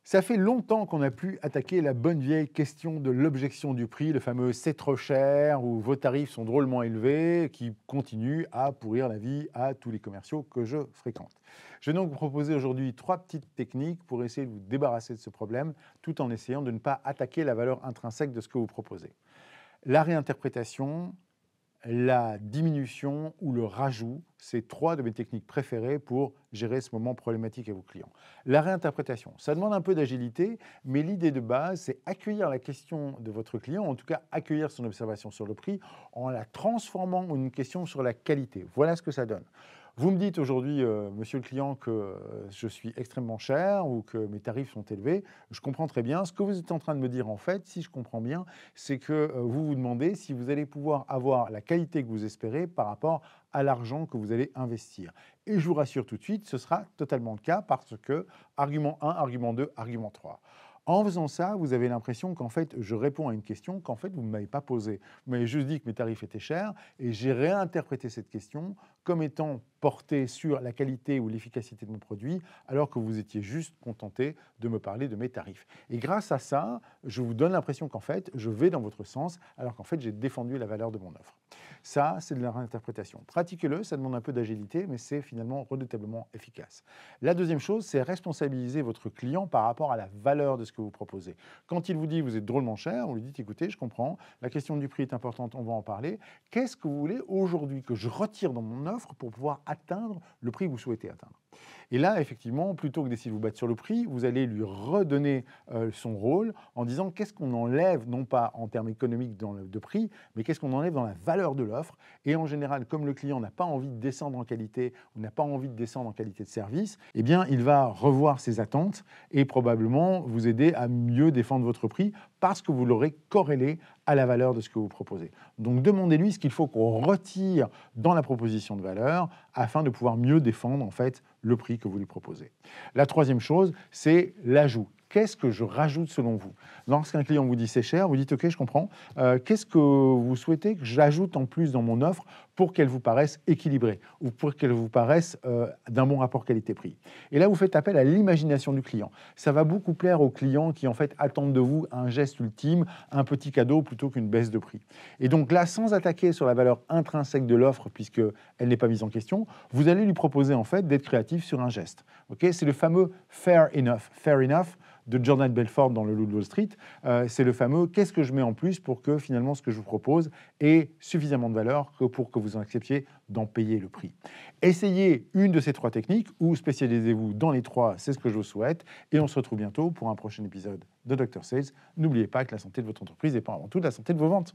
Ça fait longtemps qu'on n'a plus attaqué la bonne vieille question de l'objection du prix, le fameux «c'est trop cher» ou «vos tarifs sont drôlement élevés», qui continue à pourrir la vie à tous les commerciaux que je fréquente. Je vais donc vous proposer aujourd'hui 3 petites techniques pour essayer de vous débarrasser de ce problème, tout en essayant de ne pas attaquer la valeur intrinsèque de ce que vous proposez. La réinterprétation, la diminution ou le rajout, c'est 3 de mes techniques préférées pour gérer ce moment problématique à vos clients. La réinterprétation, ça demande un peu d'agilité, mais l'idée de base, c'est accueillir la question de votre client, en tout cas accueillir son observation sur le prix, en la transformant en une question sur la qualité. Voilà ce que ça donne. Vous me dites aujourd'hui, monsieur le client, que je suis extrêmement cher ou que mes tarifs sont élevés. Je comprends très bien. Ce que vous êtes en train de me dire, en fait, si je comprends bien, c'est que vous vous demandez si vous allez pouvoir avoir la qualité que vous espérez par rapport à l'argent que vous allez investir. Et je vous rassure tout de suite, ce sera totalement le cas parce que argument 1, argument 2, argument 3. En faisant ça, vous avez l'impression qu'en fait, je réponds à une question qu'en fait, vous ne m'avez pas posée. Vous m'avez juste dit que mes tarifs étaient chers et j'ai réinterprété cette question comme étant portée sur la qualité ou l'efficacité de mon produit, alors que vous étiez juste contenté de me parler de mes tarifs. Et grâce à ça, je vous donne l'impression qu'en fait, je vais dans votre sens, alors qu'en fait, j'ai défendu la valeur de mon offre. Ça, c'est de la réinterprétation. Pratiquez-le, ça demande un peu d'agilité, mais c'est finalement redoutablement efficace. La deuxième chose, c'est responsabiliser votre client par rapport à la valeur de ce que vous proposez. Quand il vous dit vous êtes drôlement cher, vous lui dites écoutez, je comprends, la question du prix est importante, on va en parler. Qu'est-ce que vous voulez aujourd'hui que je retire dans mon offre pour pouvoir atteindre le prix que vous souhaitez atteindre? Et là, effectivement, plutôt que d'essayer de vous battre sur le prix, vous allez lui redonner son rôle en disant qu'est-ce qu'on enlève, non pas en termes économiques de prix, mais qu'est-ce qu'on enlève dans la valeur de l'offre. Et en général, comme le client n'a pas envie de descendre en qualité ou n'a pas envie de descendre en qualité de service, eh bien, il va revoir ses attentes et probablement vous aider à mieux défendre votre prix parce que vous l'aurez corrélé à la valeur de ce que vous proposez. Donc, demandez-lui ce qu'il faut qu'on retire dans la proposition de valeur afin de pouvoir mieux défendre en fait le prix que vous lui proposez. La troisième chose, c'est l'ajout. Qu'est-ce que je rajoute selon vous? Lorsqu'un client vous dit c'est cher, vous dites ok, je comprends. Qu'est-ce que vous souhaitez que j'ajoute en plus dans mon offre pour qu'elle vous paraisse équilibrée ou pour qu'elle vous paraisse d'un bon rapport qualité-prix? Et là, vous faites appel à l'imagination du client. Ça va beaucoup plaire aux clients qui en fait attendent de vous un geste ultime, un petit cadeau plutôt qu'une baisse de prix. Et donc là, sans attaquer sur la valeur intrinsèque de l'offre puisqu'elle n'est pas mise en question, vous allez lui proposer en fait d'être créatif sur un geste. Okay, c'est le fameux fair enough. Fair enough de Jordan Belfort dans Le Loup de Wall Street, c'est le fameux « qu'est-ce que je mets en plus pour que finalement ce que je vous propose ait suffisamment de valeur que pour que vous en acceptiez d'en payer le prix ». Essayez une de ces 3 techniques ou spécialisez-vous dans les 3, c'est ce que je vous souhaite. Et on se retrouve bientôt pour un prochain épisode de Dr Sales. N'oubliez pas que la santé de votre entreprise dépend avant tout de la santé de vos ventes.